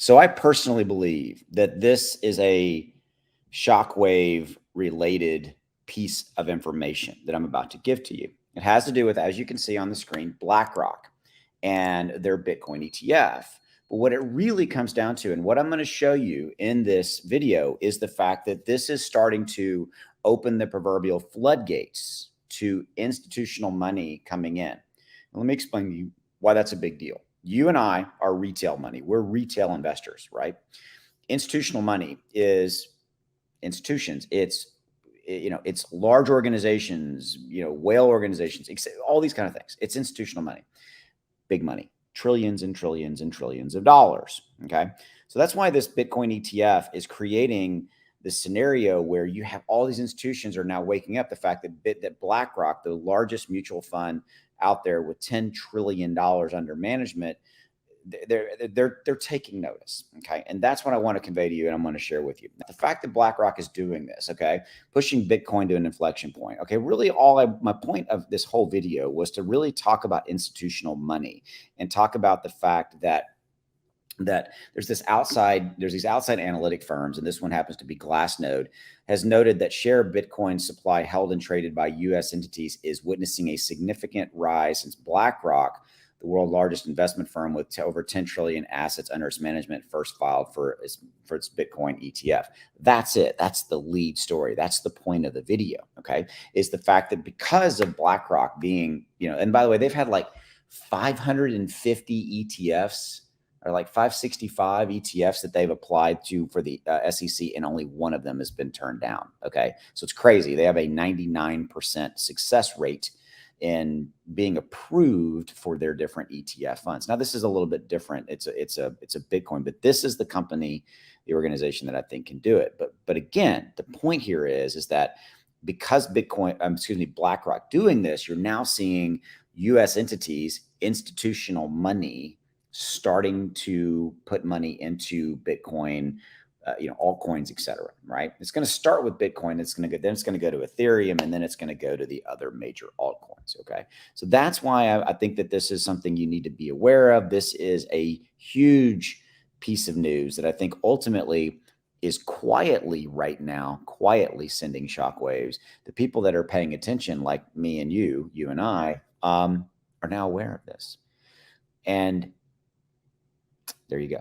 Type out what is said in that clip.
So I personally believe that this is a shockwave related piece of information that I'm about to give to you. It has to do with, as you can see on the screen, BlackRock and their Bitcoin ETF. But what it really comes down to, and what I'm going to show you in this video, is the fact that this is starting to open the proverbial floodgates to institutional money coming in. Let me explain to you why that's a big deal. You and I are retail money. We're retail investors, right? Institutional money is institutions. It's large organizations, whale organizations, all these kind of things. It's institutional money, big money, trillions and trillions and trillions of dollars. Okay. So that's why this Bitcoin ETF is creating this scenario where you have all these institutions are now waking up the fact that BlackRock, the largest mutual fund out there with $10 trillion under management, they're taking notice. Okay. And that's what I want to convey to you. And I'm going to share with you the fact that BlackRock is doing this. Okay. Pushing Bitcoin to an inflection point. Okay. Really my point of this whole video was to really talk about institutional money and talk about the fact that there's these outside analytic firms, and this one happens to be Glassnode, has noted that share of Bitcoin supply held and traded by U.S. entities is witnessing a significant rise since BlackRock, the world's largest investment firm with over 10 trillion assets under its management, first filed for its Bitcoin ETF. That's it. That's the lead story. That's the point of the video. Okay. Is the fact that because of BlackRock being, and by the way, they've had like 550 ETFs or like 565 ETFs that they've applied to for the SEC, and only one of them has been turned down. Okay. So it's crazy. They have a 99% success rate in being approved for their different ETF funds. Now, this is a little bit different. It's a Bitcoin, but this is the company, the organization that I think can do it. But again, the point here is that because BlackRock doing this, you're now seeing U.S. entities, institutional money, starting to put money into Bitcoin, altcoins, et cetera, right? It's going to start with Bitcoin. Then it's going to go to Ethereum, and then it's going to go to the other major altcoins. Okay. So that's why I think that this is something you need to be aware of. This is a huge piece of news that I think ultimately is quietly sending shockwaves. The people that are paying attention, like me and you and I, are now aware of this. And there you go.